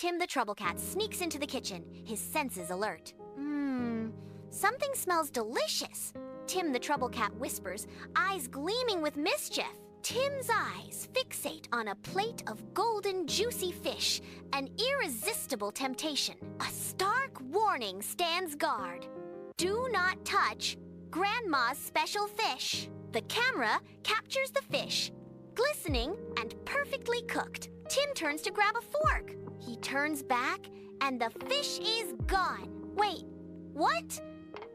Tim the Trouble Cat sneaks into the kitchen, his senses alert. Something smells delicious, Tim the Trouble Cat whispers, eyes gleaming with mischief. Tim's eyes fixate on a plate of golden, juicy fish, an irresistible temptation. A stark warning stands guard. Do not touch Grandma's special fish. The camera captures the fish, glistening and perfectly cooked. Tim turns to grab a fork. He turns back, and the fish is gone. Wait, what?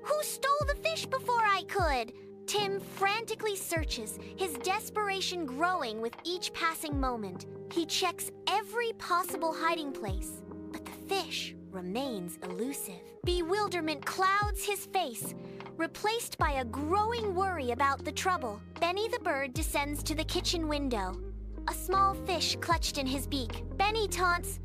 Who stole the fish before I could? Tim frantically searches, his desperation growing with each passing moment. He checks every possible hiding place, but the fish remains elusive. Bewilderment clouds his face, replaced by a growing worry about the trouble. Benny the bird descends to the kitchen window, a small fish clutched in his beak. Benny taunts,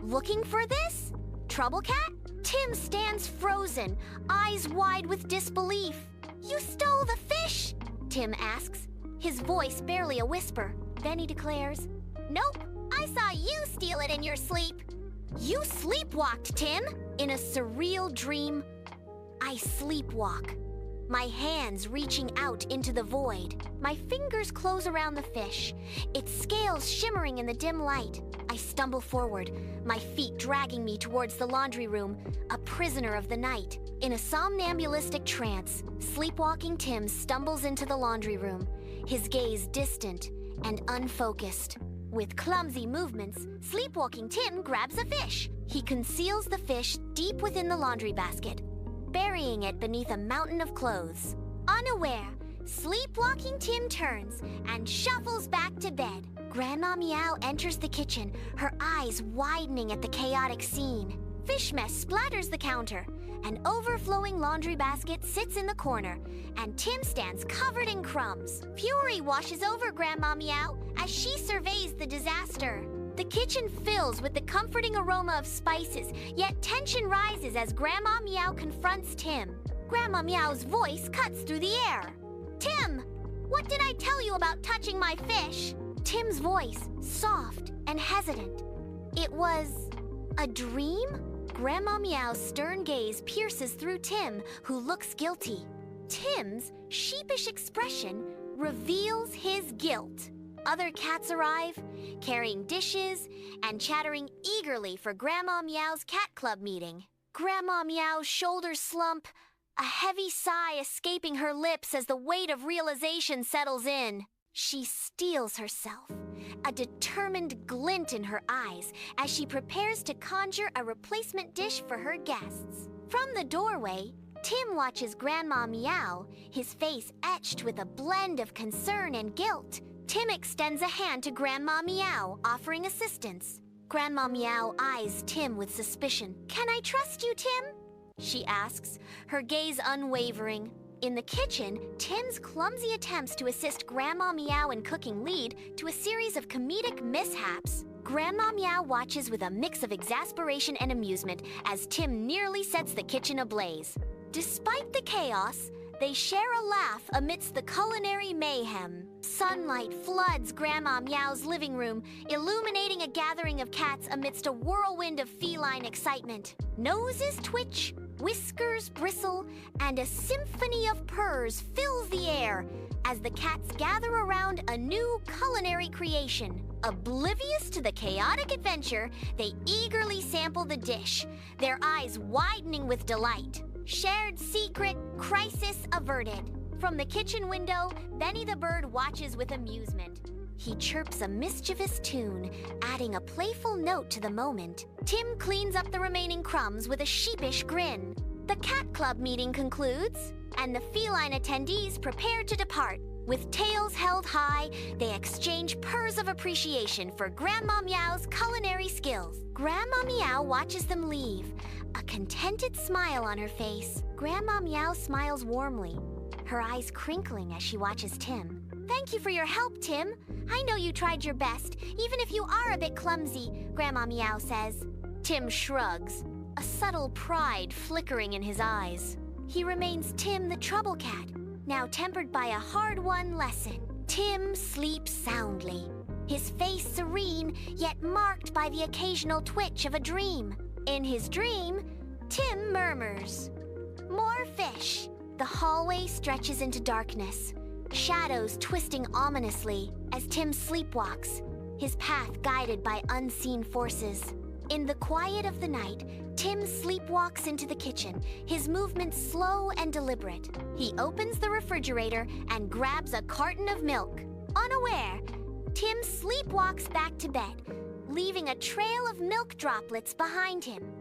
"Looking for this? Trouble Cat?" Tim stands frozen, eyes wide with disbelief. "You stole the fish?" Tim asks, his voice barely a whisper. Benny declares, "Nope, I saw you steal it in your sleep." "You sleepwalked, Tim." In a surreal dream, I sleepwalk, my hands reaching out into the void. My fingers close around the fish, its scales shimmering in the dim light. I stumble forward, my feet dragging me towards the laundry room, a prisoner of the night. In a somnambulistic trance, sleepwalking Tim stumbles into the laundry room, his gaze distant and unfocused. With clumsy movements, sleepwalking Tim grabs a fish. He conceals the fish deep within the laundry basket, burying it beneath a mountain of clothes. Unaware, sleepwalking Tim turns and shuffles back to bed. Grandma Meow enters the kitchen, her eyes widening at the chaotic scene. Fish mess splatters the counter. An overflowing laundry basket sits in the corner, and Tim stands covered in crumbs. Fury washes over Grandma Meow as she surveys the disaster. The kitchen fills with the comforting aroma of spices, yet tension rises as Grandma Meow confronts Tim. Grandma Meow's voice cuts through the air. "Tim, what did I tell you about touching my fish?" Tim's voice, soft and hesitant. "It was a dream?" Grandma Meow's stern gaze pierces through Tim, who looks guilty. Tim's sheepish expression reveals his guilt. Other cats arrive, carrying dishes and chattering eagerly for Grandma Meow's cat club meeting. Grandma Meow's shoulders slump, a heavy sigh escaping her lips as the weight of realization settles in. She steels herself, a determined glint in her eyes as she prepares to conjure a replacement dish for her guests. From the doorway, Tim watches Grandma Meow, his face etched with a blend of concern and guilt. Tim extends a hand to Grandma Meow, offering assistance. Grandma Meow eyes Tim with suspicion. "Can I trust you, Tim?" she asks, her gaze unwavering. In the kitchen, Tim's clumsy attempts to assist Grandma Meow in cooking lead to a series of comedic mishaps. Grandma Meow watches with a mix of exasperation and amusement as Tim nearly sets the kitchen ablaze. Despite the chaos, they share a laugh amidst the culinary mayhem. Sunlight floods Grandma Meow's living room, illuminating a gathering of cats amidst a whirlwind of feline excitement. Noses twitch, whiskers bristle, and a symphony of purrs fills the air as the cats gather around a new culinary creation. Oblivious to the chaotic adventure, they eagerly sample the dish, their eyes widening with delight. Shared secret, crisis averted. From the kitchen window, Benny the bird watches with amusement. He chirps a mischievous tune, adding a playful note to the moment. Tim cleans up the remaining crumbs with a sheepish grin. The cat club meeting concludes, and the feline attendees prepare to depart. With tails held high, they exchange purrs of appreciation for Grandma Meow's culinary skills. Grandma Meow watches them leave, a contented smile on her face. Grandma Meow smiles warmly, her eyes crinkling as she watches Tim. "Thank you for your help, Tim. I know you tried your best, even if you are a bit clumsy," Grandma Meow says. Tim shrugs, a subtle pride flickering in his eyes. He remains Tim the Trouble Cat, now tempered by a hard-won lesson. Tim sleeps soundly, his face serene, yet marked by the occasional twitch of a dream. In his dream, Tim murmurs, "More fish." The hallway stretches into darkness, shadows twisting ominously as Tim sleepwalks, his path guided by unseen forces. In the quiet of the night, Tim sleepwalks into the kitchen, his movements slow and deliberate. He opens the refrigerator and grabs a carton of milk. Unaware, Tim sleepwalks back to bed, leaving a trail of milk droplets behind him.